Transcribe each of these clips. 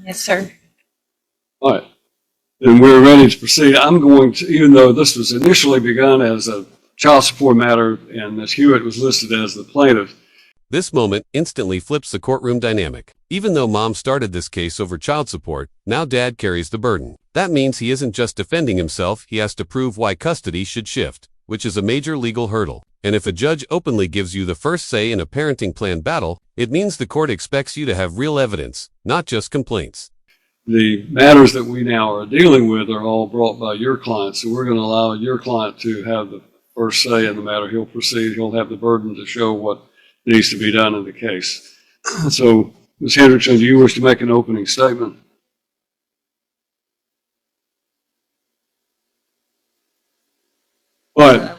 Yes, sir. All right. Then we're ready to proceed. I'm going to, even though this was initially begun as a child support matter and Ms. Hewitt was listed as the plaintiff. This moment instantly flips the courtroom dynamic. Even though mom started this case over child support, now dad carries the burden. That means he isn't just defending himself, he has to prove why custody should shift, which is a major legal hurdle. And if a judge openly gives you the first say in a parenting plan battle, it means the court expects you to have real evidence, not just complaints. The matters that we now are dealing with are all brought by your client, so we're going to allow your client to have the first say in the matter. He'll proceed. He'll have the burden to show what needs to be done in the case. So, Ms. Hendrickson, do you wish to make an opening statement? But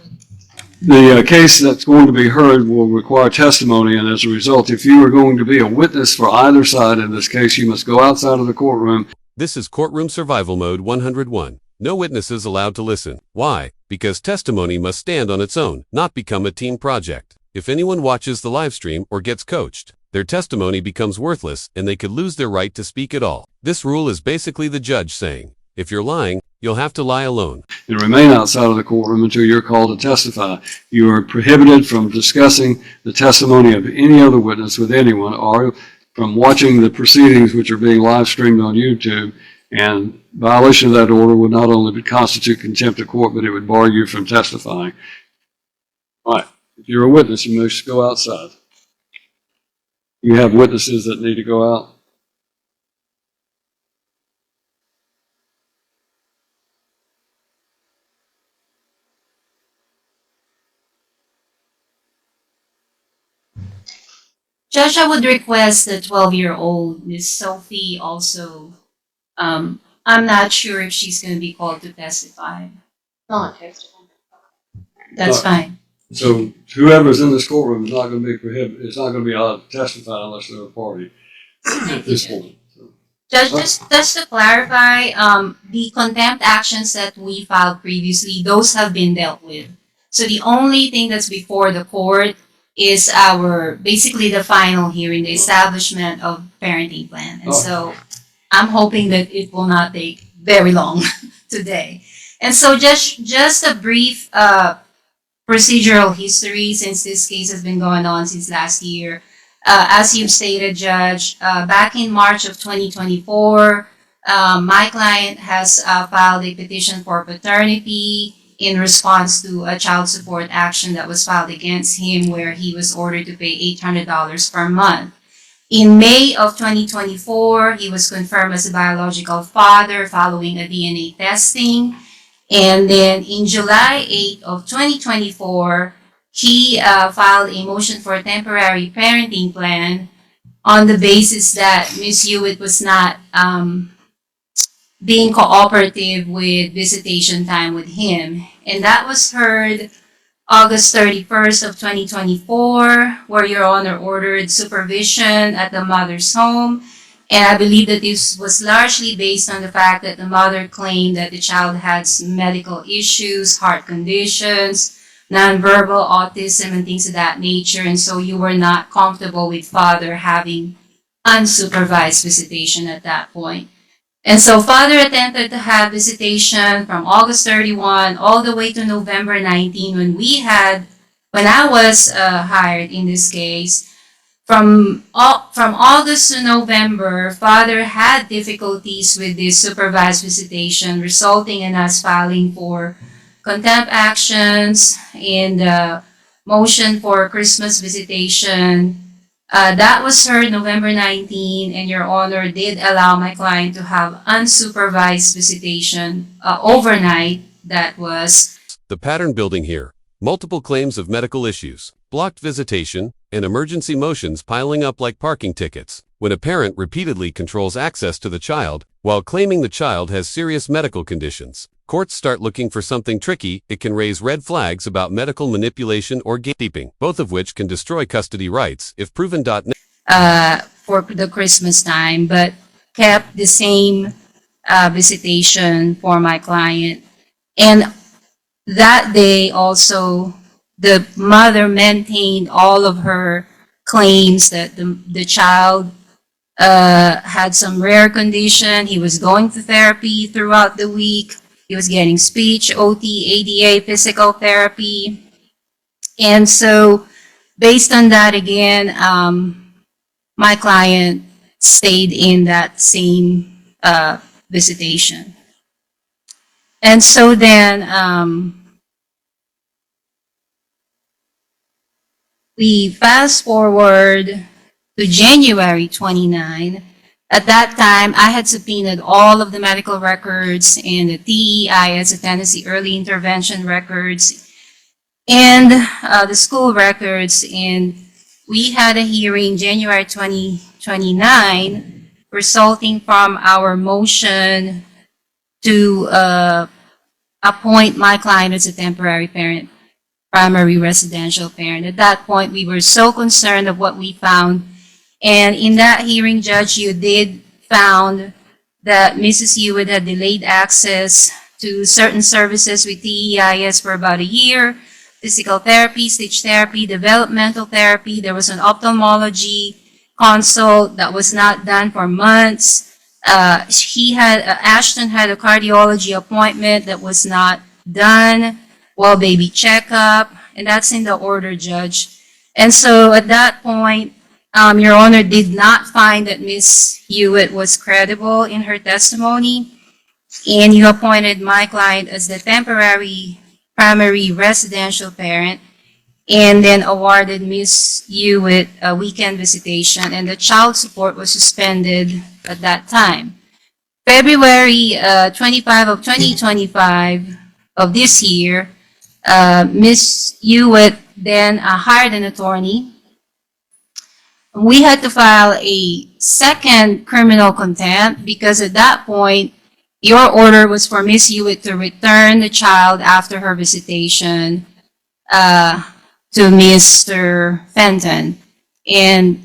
the case that's going to be heard will require testimony, and as a result, if you are going to be a witness for either side in this case, you must go outside of the courtroom. This is Courtroom Survival Mode 101. No witnesses allowed to listen. Why? Because testimony must stand on its own, not become a team project. If anyone watches the live stream or gets coached, their testimony becomes worthless and they could lose their right to speak at all. This rule is basically the judge saying, if you're lying, you'll have to lie alone. And remain outside of the courtroom until you're called to testify. You are prohibited from discussing the testimony of any other witness with anyone or from watching the proceedings which are being live streamed on YouTube. And violation of that order would not only constitute contempt of court, but it would bar you from testifying. All right. If you're a witness, you must go outside. You have witnesses that need to go out. Judge, I would request the 12-year-old Miss Sophie also. I'm not sure if she's going to be called to testify. Not testify. That's fine. So whoever's in this courtroom is not going to be prohibited. It's not going to be allowed to testify unless they're a party at this point. So. Judge, just to clarify, the contempt actions that we filed previously, those have been dealt with. So the only thing that's before the court is basically the final hearing, the establishment of parenting plan. And so I'm hoping that it will not take very long today. And so just a brief procedural history, since this case has been going on since last year. As you've stated, Judge, back in March of 2024, my client has filed a petition for paternity in response to a child support action that was filed against him where he was ordered to pay $800 per month. In May of 2024, he was confirmed as a biological father following a DNA testing. And then in July 8 of 2024, he filed a motion for a temporary parenting plan on the basis that Ms. Hewitt was not being cooperative with visitation time with him. And that was heard August 31st of 2024, where Your Honor ordered supervision at the mother's home. And I believe that this was largely based on the fact that the mother claimed that the child had medical issues, heart conditions, nonverbal autism, and things of that nature. And so you were not comfortable with father having unsupervised visitation at that point. And so father attempted to have visitation from August 31 all the way to November 19 when I was hired in this case. From August to November, father had difficulties with this supervised visitation, resulting in us filing for contempt actions and motion for Christmas visitation. That was heard November 19, and Your Honor did allow my client to have unsupervised visitation overnight. That was the pattern building here. Multiple claims of medical issues, blocked visitation, and emergency motions piling up like parking tickets. When a parent repeatedly controls access to the child while claiming the child has serious medical conditions, courts start looking for something tricky. It can raise red flags about medical manipulation or gatekeeping, both of which can destroy custody rights if proven. For the Christmas time, but kept the same visitation for my client. And that day also, the mother maintained all of her claims that the child had some rare condition. He was going to therapy throughout the week. He was getting speech, OT, ADA, physical therapy. And so based on that, again, my client stayed in that same visitation. And so then we fast forward to January 29. At that time, I had subpoenaed all of the medical records and the TEIS, the Tennessee Early Intervention records, and the school records. And we had a hearing January 2029, resulting from our motion to appoint my client as a temporary parent, primary residential parent. At that point, we were so concerned of what we found. And in that hearing, Judge, you did found that Mrs. Hewitt had delayed access to certain services with TEIS for about a year, physical therapy, speech therapy, developmental therapy. There was an ophthalmology consult that was not done for months. Ashton had a cardiology appointment that was not done, well baby checkup, and that's in the order, Judge. And so at that point, Your Honor did not find that Ms. Hewitt was credible in her testimony, and you appointed my client as the temporary primary residential parent, and then awarded Ms. Hewitt a weekend visitation, and the child support was suspended at that time. February 25 of 2025 of this year, Ms. Hewitt then hired an attorney. We had to file a second criminal contempt because at that point, your order was for Ms. Hewitt to return the child after her visitation to Mr. Fenton. And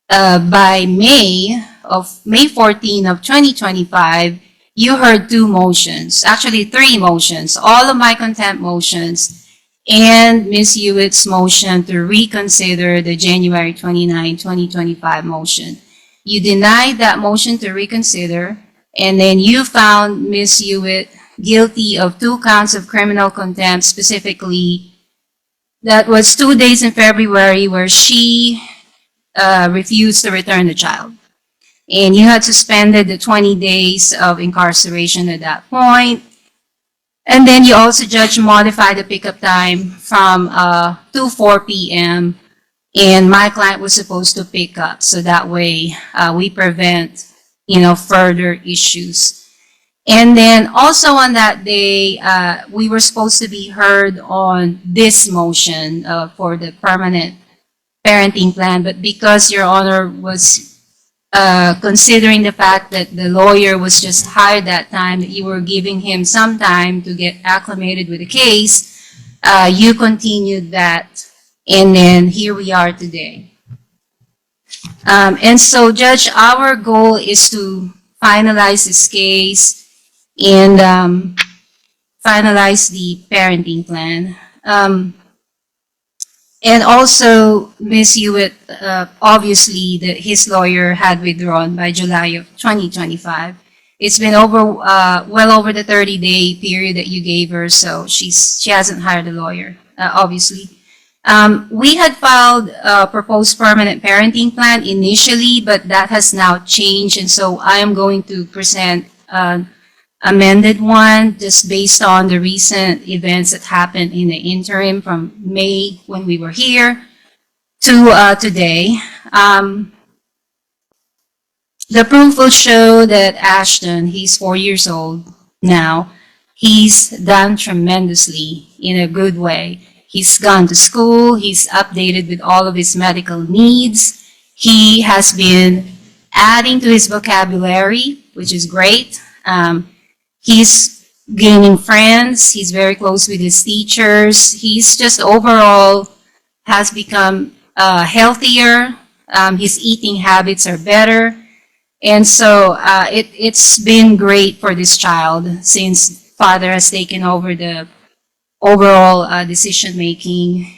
by May 14 of 2025, you heard two motions, actually three motions, all of my contempt motions, and Ms. Hewitt's motion to reconsider the January 29, 2025 motion. You denied that motion to reconsider, and then you found Ms. Hewitt guilty of 2 counts of criminal contempt, specifically that was 2 days in February where she refused to return the child. And you had suspended the 20 days of incarceration at that point. And then you also, Judge, modified the pickup time from 4 p.m. and my client was supposed to pick up. So that way we prevent, further issues. And then also on that day, we were supposed to be heard on this motion for the permanent parenting plan. But because Your Honor was considering the fact that the lawyer was just hired that time, that you were giving him some time to get acclimated with the case, you continued that, and then here we are today. And so, Judge, our goal is to finalize this case and finalize the parenting plan. And also, Ms. Hewitt, obviously, his lawyer had withdrawn by July of 2025. It's been well over the 30-day period that you gave her, so she hasn't hired a lawyer, obviously. We had filed a proposed permanent parenting plan initially, but that has now changed, and so I am going to present an amended one just based on the recent events that happened in the interim from May when we were here to today. The proof will show that Ashton, he's 4 years old now, he's done tremendously in a good way. He's gone to school, he's updated with all of his medical needs. He has been adding to his vocabulary, which is great. He's gaining friends. He's very close with his teachers. He's just overall has become healthier. His eating habits are better. And so it's been great for this child since father has taken over the overall decision making.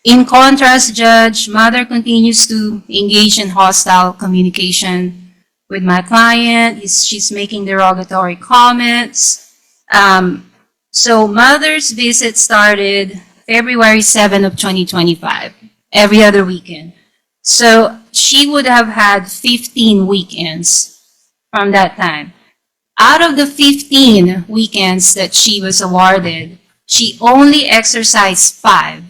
In contrast, Judge, mother continues to engage in hostile communication with my client. She's making derogatory comments. So mother's visit started February 7 of 2025, every other weekend. So she would have had 15 weekends from that time. Out of the 15 weekends that she was awarded, she only exercised 5.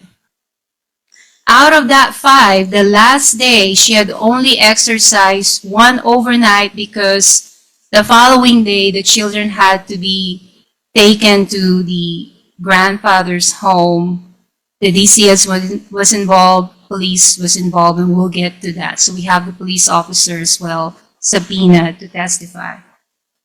Out of that 5, the last day, she had only exercised 1 overnight because the following day, the children had to be taken to the grandfather's home. The DCS was involved, police was involved, and we'll get to that. So we have the police officer as well, subpoenaed to testify.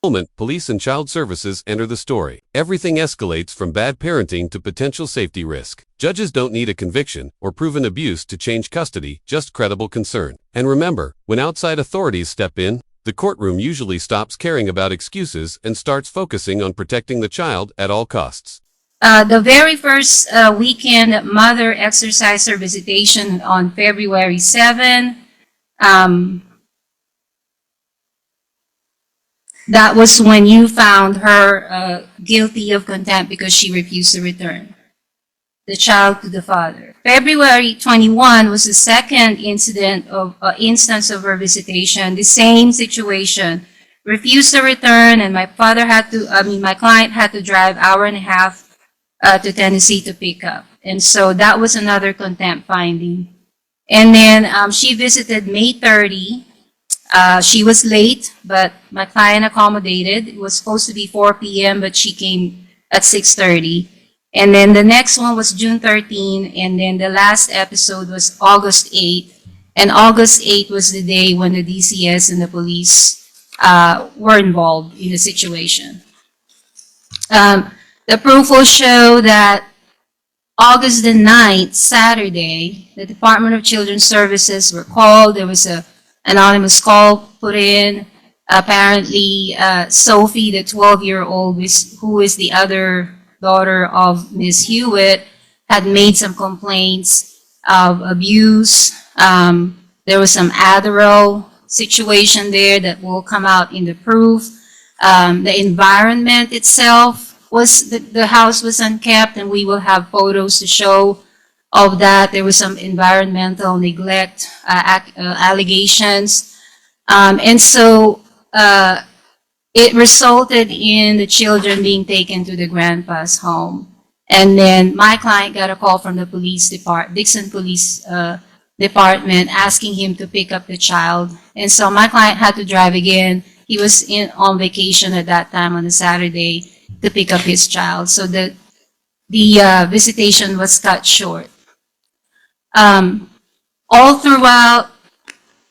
Moment, police and child services enter the story. Everything escalates from bad parenting to potential safety risk. Judges don't need a conviction or proven abuse to change custody, just credible concern. And remember, when outside authorities step in, the courtroom usually stops caring about excuses and starts focusing on protecting the child at all costs. The very first weekend that mother exercised her visitation on February 7, that was when you found her guilty of contempt because she refused to return the child to the father. February 21 was the second instance of her visitation. The same situation, refused to return, and my client had to drive hour and a half to Tennessee to pick up, and so that was another contempt finding. And then she visited May 30. She was late, but my client accommodated. It was supposed to be 4 p.m., but she came at 6:30. And then the next one was June 13, and then the last episode was August 8. And August 8 was the day when the DCS and the police were involved in the situation. The proof will show that August the 9th, Saturday, the Department of Children's Services were called. There was an anonymous call put in. Apparently, Sophie, the 12-year-old, who is the other daughter of Miss Hewitt, had made some complaints of abuse. There was some Adderall situation there that will come out in the proof. The environment itself was, the house was unkept, and we will have photos to show of that. There was some environmental neglect allegations. And so it resulted in the children being taken to the grandpa's home. And then my client got a call from the police department, Dixon Police Department, asking him to pick up the child. And so my client had to drive again. He was on vacation at that time on a Saturday to pick up his child. So the visitation was cut short. All throughout,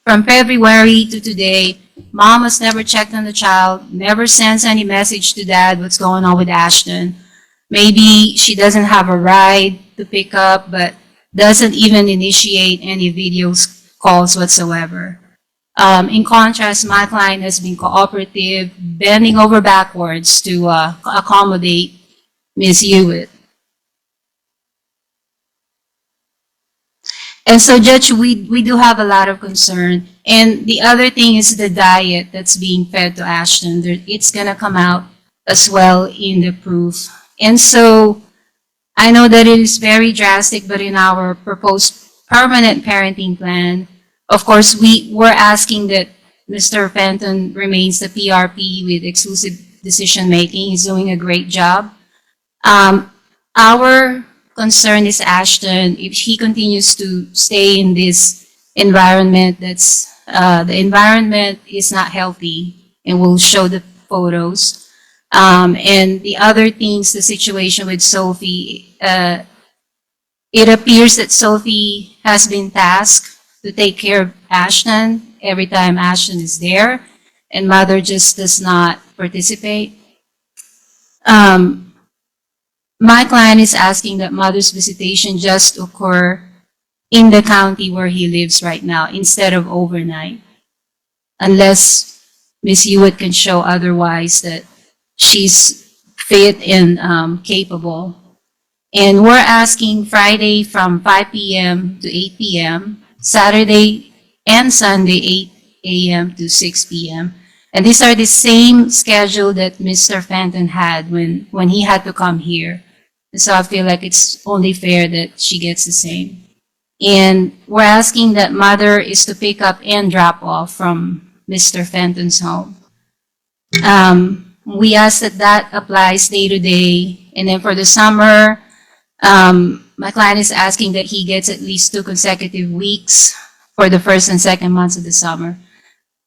from February to today, mom has never checked on the child, never sends any message to dad what's going on with Ashton. Maybe she doesn't have a ride to pick up, but doesn't even initiate any video calls whatsoever. In contrast, my client has been cooperative, bending over backwards to accommodate Ms. Hewitt. And so, Judge, we do have a lot of concern. And the other thing is the diet that's being fed to Ashton. It's going to come out as well in the proof. And so I know that it is very drastic, but in our proposed permanent parenting plan, of course, we're asking that Mr. Fenton remains the PRP with exclusive decision making. He's doing a great job. Our concern is Ashton. If he continues to stay in this environment, the environment is not healthy, and we'll show the photos. And the other things, the situation with Sophie, it appears that Sophie has been tasked to take care of Ashton every time Ashton is there, and mother just does not participate. My client is asking that mother's visitation just occur in the county where he lives right now instead of overnight, unless Ms. Hewitt can show otherwise that she's fit and capable. And we're asking Friday from 5 p.m. to 8 p.m., Saturday and Sunday 8 a.m. to 6 p.m. And these are the same schedule that Mr. Fenton had when he had to come here. So I feel like it's only fair that she gets the same. And we're asking that mother is to pick up and drop off from Mr. Fenton's home. We ask that that applies day to day. And then for the summer, my client is asking that he gets at least 2 consecutive weeks for the first and second months of the summer.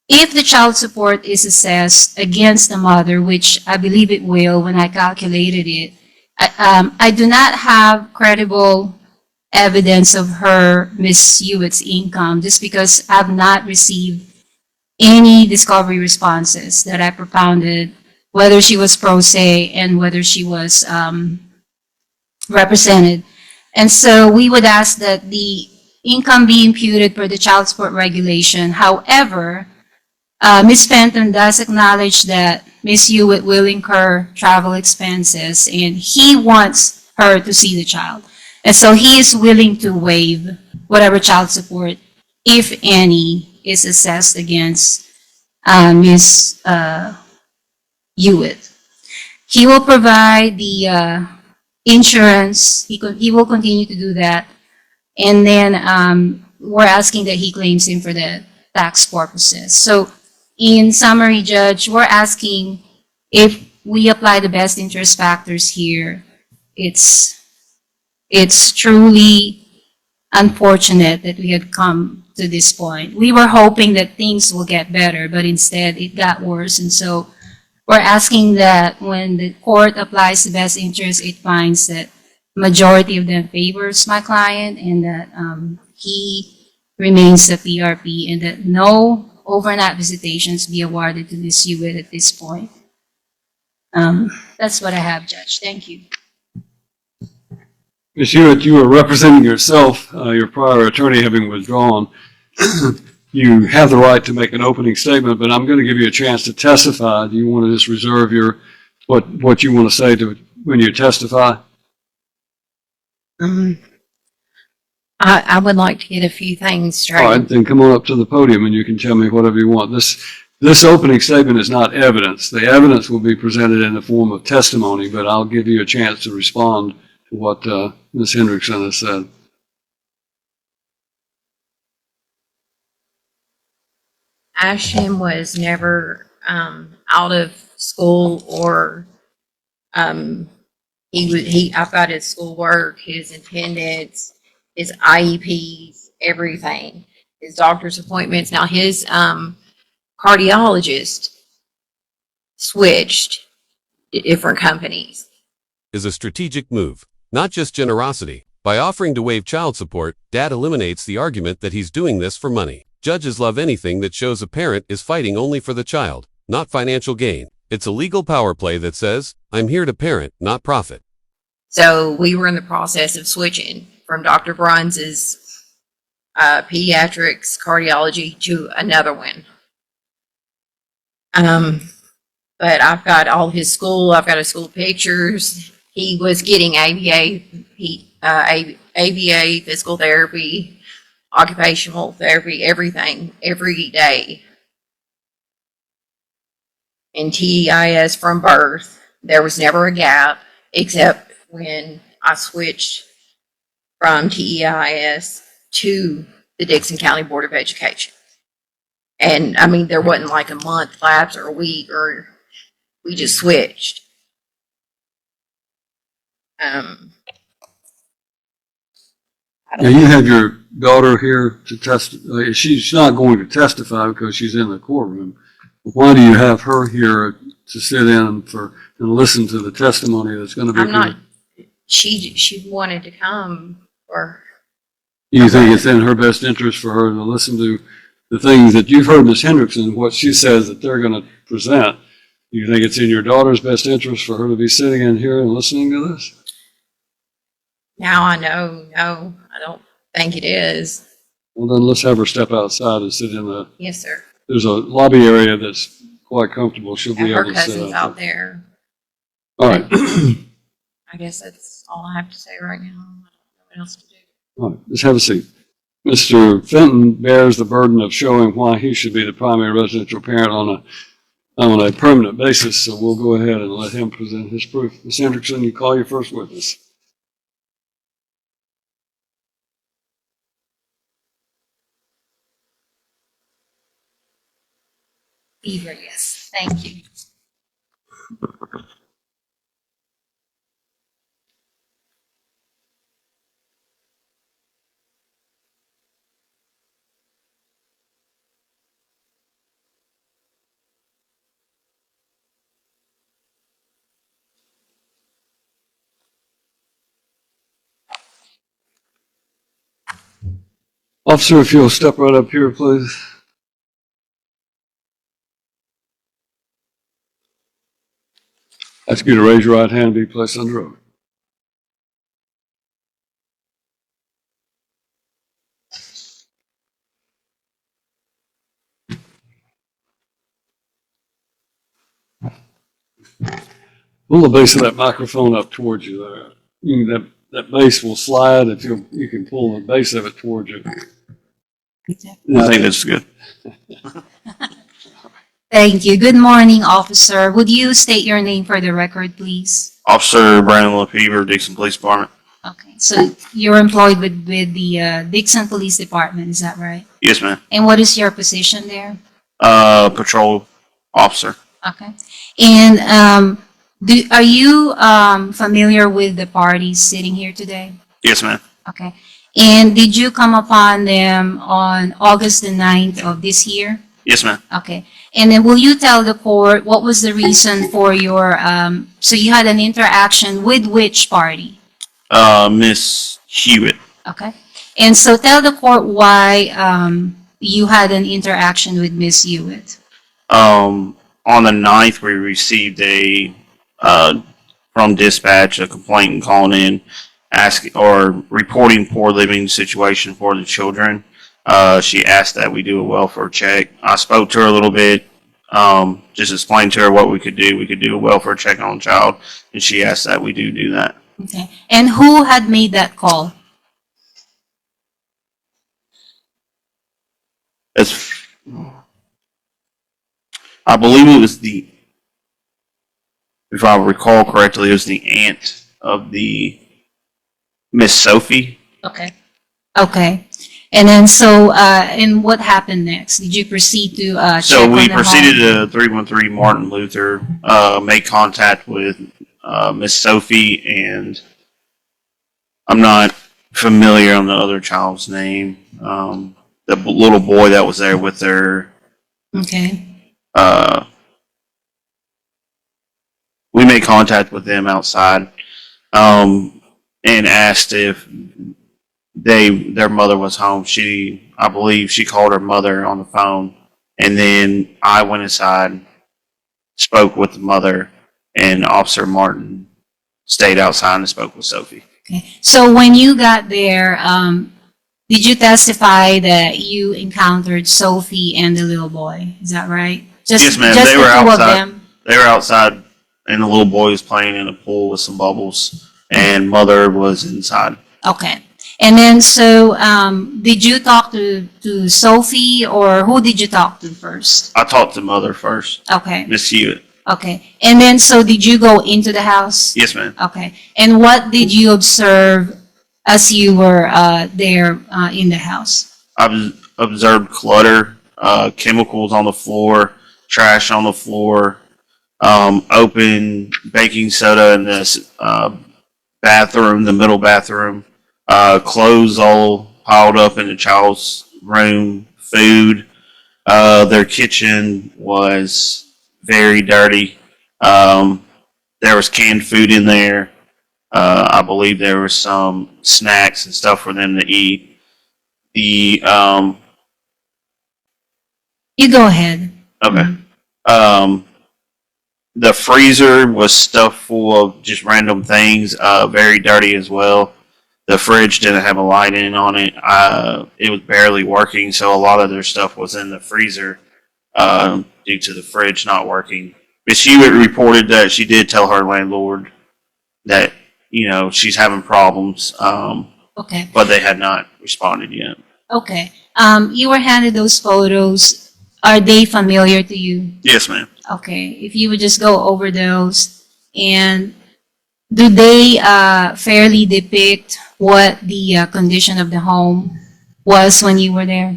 If the child support is assessed against the mother, which I believe it will when I calculated it, I do not have credible evidence of her, Miss Hewitt's income, just because I've not received any discovery responses that I propounded, whether she was pro se and whether she was represented. And so we would ask that the income be imputed per the child support regulation. However, Ms. Fenton does acknowledge that Ms. Hewitt will incur travel expenses and he wants her to see the child. And so he is willing to waive whatever child support, if any, is assessed against Ms. Hewitt. He will provide the insurance. He will continue to do that. And then we're asking that he claims him for the tax purposes. So in summary, Judge, we're asking if we apply the best interest factors here, it's truly unfortunate that we had come to this point. We were hoping that things will get better, but instead it got worse. And so we're asking that when the court applies the best interest, it finds that majority of them favors my client and that he remains the PRP and that no overnight visitations be awarded to Ms. Hewitt at this point. That's what I have, Judge. Thank you. Ms. Hewitt, you are representing yourself, your prior attorney having withdrawn. You have the right to make an opening statement, but I'm going to give you a chance to testify. Do you want to just reserve your what you want to say to when you testify? I would like to get a few things straight. All right, then come on up to the podium and you can tell me whatever you want. This opening statement is not evidence. The evidence will be presented in the form of testimony, but I'll give you a chance to respond to what Ms. Hendrickson has said. Ashton was never out of school or I've got his schoolwork, his attendance, his IEPs, everything, his doctor's appointments. Now his cardiologist switched to different companies. Is a strategic move, not just generosity. By offering to waive child support, Dad eliminates the argument that he's doing this for money. Judges love anything that shows a parent is fighting only for the child, not financial gain. It's a legal power play that says, I'm here to parent, not profit. So we were in the process of switching from Dr. Bruns's pediatrics cardiology to another one. But I've got all his school, I've got his school pictures. He was getting ABA, physical therapy, occupational therapy, everything, every day. And TEIS from birth, there was never a gap, except when I switched from TEIS to the Dixon County Board of Education. And I mean, there wasn't like a month lapse or a week, or we just switched. Now you have your daughter here to testify. She's not going to testify because she's in the courtroom. Why do you have her here to sit in and listen to the testimony that's going to be? I'm not. She wanted to come for. You think it's in her best interest for her to listen to the things that you've heard Ms. Hendrickson, what she says that they're going to present? Do you think it's in your daughter's best interest for her to be sitting in here and listening to this? Now I know. No, I don't think it is. Well, then let's have her step outside and sit in the. Yes, sir. There's a lobby area that's quite comfortable. She'll And be her able to sit cousin's out there. All right. I guess that's all I have to say right now. I don't know what else to do. All right, let's have a seat. Mr. Fenton bears the burden of showing why he should be the primary residential parent on a permanent basis, so we'll go ahead and let him present his proof. Ms. Hendrickson, you call your first witness. Beaver, yes. Thank you. Officer, if you'll step right up here, please. Ask you to raise your right hand and be placed under oath. Pull the base of that microphone up towards you there. That base will slide if you can pull the base of it towards you. I think that's good. Thank you. Good morning, officer. Would you state your name for the record, please? Officer Brandon LaPever, Dixon Police Department. Okay, so you're employed with the Dixon Police Department, is that right? Yes, ma'am. And what is your position there? Patrol officer. Okay. And are you familiar with the parties sitting here today? Yes, ma'am. Okay. And did you come upon them on August the 9th of this year? Yes, ma'am. Okay. And then will you tell the court what was the reason for your, so you had an interaction with which party? Miss Hewitt. Okay. And so tell the court why you had an interaction with Miss Hewitt. On the 9th, we received from dispatch a complaint calling in, asking or reporting poor living situation for the children. She asked that we do a welfare check. I spoke to her a little bit, just explained to her what we could do. We could do a welfare check on the child, and she asked that we do that. Okay. And who had made that call? As I believe it was if I recall correctly, it was the aunt of the Miss Sophie. Okay. Okay. And then and what happened next? Did you proceed to check So on we the proceeded home? to 313 Martin Luther, make contact with Miss Sophie, and I'm not familiar on the other child's name. The little boy that was there with her. Okay. We made contact with them outside, and asked if their mother was home. I believe she called her mother on the phone, and then I went inside, spoke with the mother, and Officer Martin stayed outside and spoke with Sophie. Okay. So when you got there, did you testify that you encountered Sophie and the little boy? Is that right? Yes, ma'am. Just They the were two outside. of them? They were outside, and the little boy was playing in a pool with some bubbles, and mother was inside. Okay. And then did you talk to Sophie, or who did you talk to first? I talked to mother first, Okay. Miss Hewitt. Okay. And then did you go into the house? Yes, ma'am. Okay. And what did you observe as you were there in the house? I observed clutter, chemicals on the floor, trash on the floor, open baking soda in this bathroom, the middle bathroom, clothes all piled up in the child's room, food. Their kitchen was very dirty. There was canned food in there. I believe there was some snacks and stuff for them to eat. The You go ahead. okay. The freezer was stuffed full of just random things, very dirty as well. The fridge didn't have a light in on it. It was barely working, so a lot of their stuff was in the freezer due to the fridge not working. Miss Hewitt reported that she did tell her landlord that she's having problems. Okay. But they had not responded yet. Okay. You were handed those photos. Are they familiar to you? Yes, ma'am. Okay. If you would just go over those, and do they fairly depict what the condition of the home was when you were there?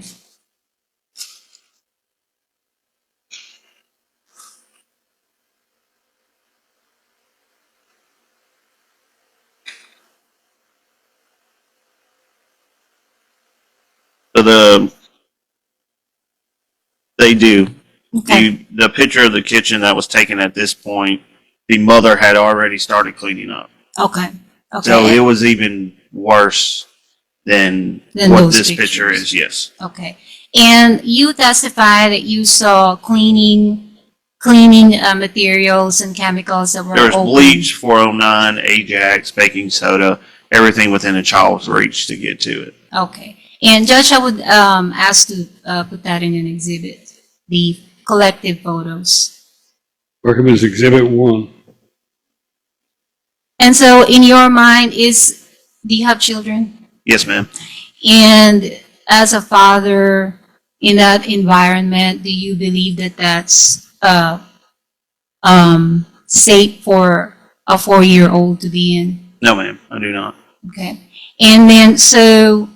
So they do. Okay. The picture of the kitchen that was taken at this point, the mother had already started cleaning up. Okay. Okay. So it was even worse than what those this picture pictures. is. Yes. Okay. And you testify that you saw cleaning materials and chemicals that were There was open. bleach, 409, Ajax, baking soda, everything within a child's reach to get to it. Okay. And Judge, I would ask to put that in an exhibit, the collective photos. Recommends Exhibit 1. And so, in your mind, do you have children? Yes, ma'am. And as a father in that environment, do you believe that that's safe for a 4-year-old to be in? No, ma'am. I do not. Okay. And then, so,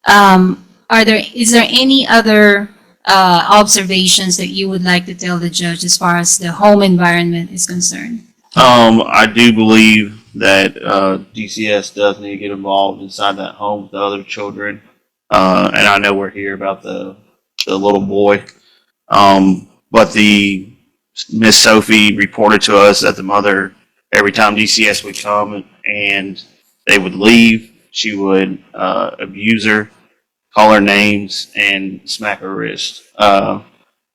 is there any other observations that you would like to tell the judge as far as the home environment is concerned? I do believe that DCS does need to get involved inside that home with the other children. And I know we're here about the little boy. But the Miss Sophie reported to us that the mother, every time DCS would come and they would leave, she would abuse her, call her names, and smack her wrist.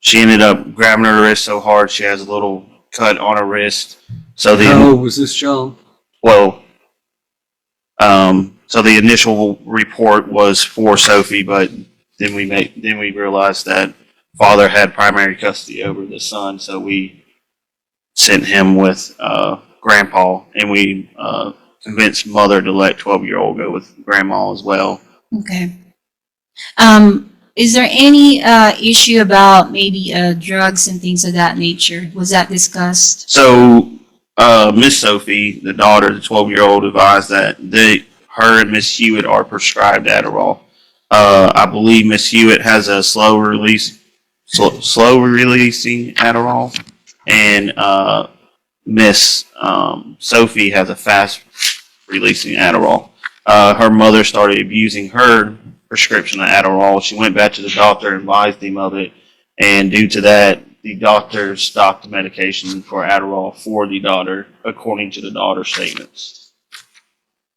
She ended up grabbing her wrist so hard she has a little cut on her wrist. So How old was this child? so the initial report was for Sophie, but then we realized that father had primary custody over the son, so we sent him with grandpa, and we convinced mother to let 12-year-old go with grandma as well. Okay. Is there any issue about maybe drugs and things of that nature? Was that discussed? So Miss Sophie, the daughter, the 12-year-old, advised that her and Miss Hewitt are prescribed Adderall. I believe Miss Hewitt has a slow releasing Adderall, and Miss Sophie has a fast releasing Adderall. Her mother started abusing her prescription of Adderall. She went back to the doctor and advised him of it, and due to that, the doctor stopped the medication for Adderall for the daughter, according to the daughter's statements.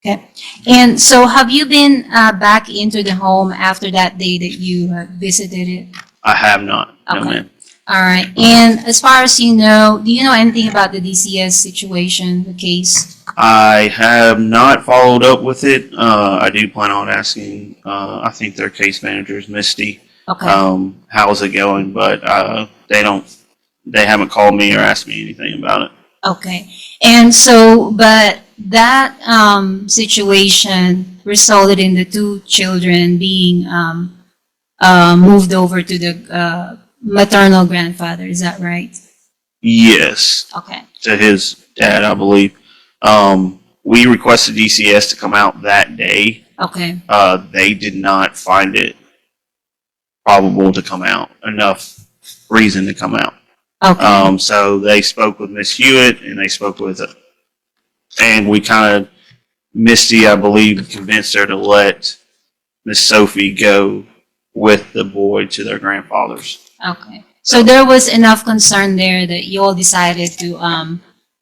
Okay. And so, have you been back into the home after that day that you visited it? I have not. No, Okay. ma'am. All right. And as far as you know, do you know anything about the DCS situation, the case? I have not followed up with it. I do plan on asking, I think their case manager is Misty, Okay. how's it going, but they haven't called me or asked me anything about it. Okay. And so, but that situation resulted in the two children being moved over to the maternal grandfather. Is that right? Yes, Okay. to his dad, I believe. We requested DCS to come out that day. Okay. They did not find it probable to come out, enough reason to come out. Okay. So they spoke with Miss Hewitt, and they spoke with, and we kind of, Misty, I believe, convinced her to let Miss Sophie go with the boy to their grandfather's. Okay. So there was enough concern there that you all decided to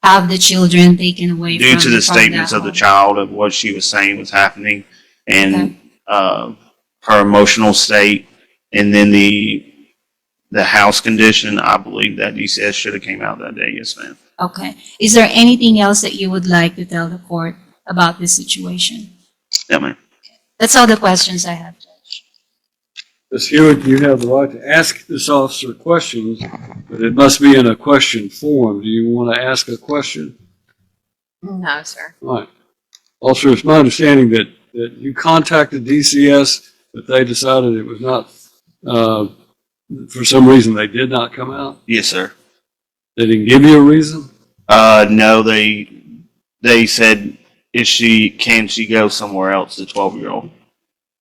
have the children taken away Due to the from statements that of the home. child of what she was saying was happening, and her emotional state, and then the house condition, I believe that DCS should have came out that day. Yes, ma'am. Okay. Is there anything else that you would like to tell the court about this situation? Yeah, ma'am. That's all the questions I have, Judge. Ms. Hewitt, you have the right to ask this officer questions, but it must be in a question form. Do you want to ask a question? No, sir. All right. Officer, it's my understanding that you contacted DCS, but they decided it was not, for some reason they did not come out. Yes, sir. They didn't give you a reason? No, they said, can she go somewhere else, the 12-year-old?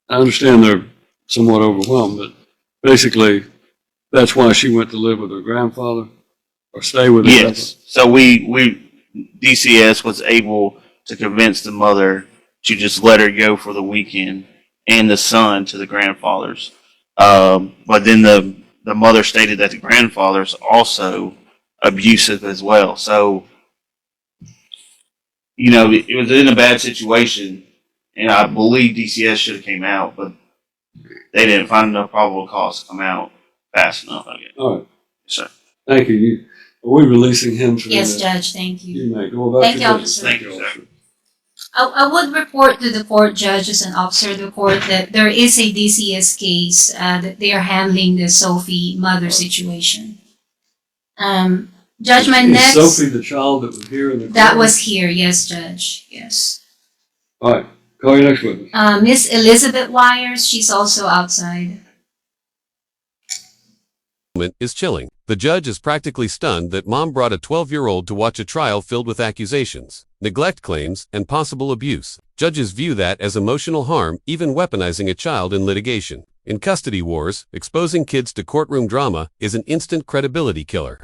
I understand they're somewhat overwhelmed, but basically that's why she went to live with her grandfather or stay with her Yes. So DCS was able to convince the mother to just let her go for the weekend and the son to the grandfather's. But then the mother stated that the grandfather's also abusive as well. So, it was in a bad situation, and I believe DCS should have came out, but they didn't find enough probable cause to come out fast enough, I guess. All right. Yes, sir. Thank you. Are we releasing him for Yes, the- Judge, thank you. You may go about Thank your you, business. officer. Thank you, sir. I would report to the court judges and officer of the court that there is a DCS case that they are handling the Sophie mother situation. Judge, my Is next, Sophie the child that was here in the that courtroom? was here, yes, Judge, yes. All right. Call your next witness. Miss Elizabeth Wires, she's also outside. Moment is chilling. The judge is practically stunned that mom brought a 12-year-old to watch a trial filled with accusations, neglect claims, and possible abuse. Judges view that as emotional harm, even weaponizing a child in litigation. In custody wars, exposing kids to courtroom drama is an instant credibility killer.